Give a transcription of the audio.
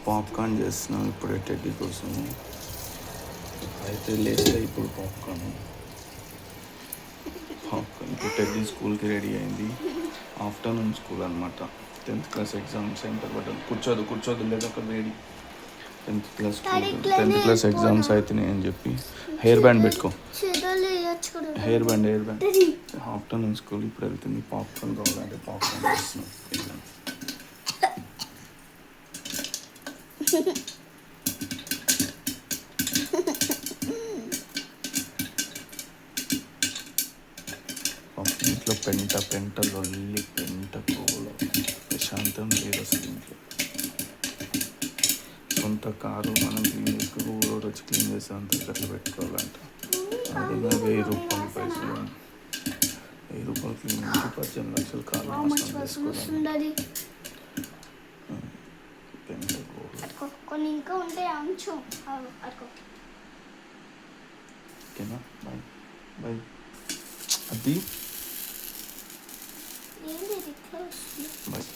Popcorn చేస్తున్నాం ఇప్పుడే teddy కోసం. అయితే లేస్తే ఇప్పుడు పాప్కార్న్ ఇప్పుడు టెడ్డీ స్కూల్కి రెడీ అయింది. ఆఫ్టర్నూన్ స్కూల్ అనమాట. 10th class exam center but కూర్చోదు లేదా ఒక వేడి. 10th క్లాస్ ఎగ్జామ్స్ అవుతున్నాయి అని చెప్పి హెయిర్ బ్యాండ్ పెట్టుకో. హెయిర్ బ్యాండ్ ఆఫ్టర్నూన్ స్కూల్ ఇప్పుడు వెళ్తుంది. పాప్కార్న్ కావాలంటే పాప్కార్న్ చేస్తున్నాం. ఇంట్లో పెంట లొల్లి కోల ప్రశాంతం లేదు అసలు. ఇంట్లో సొంత కారు మనం క్లీన్ చేసుకుని ఊరు వచ్చి క్లీన్ చేస్తే అంత గట్ల పెట్టుకోవాలంట. అది 1000 పైసలు 1000 క్లీన్ చేసి 18 లక్షలు కారు నష్టం చేసుకోవాలి. కొన్ని ఇంకా ఉంటే అంచు ఓకేనా. బాయ్ అది ఏంటి బాయ్.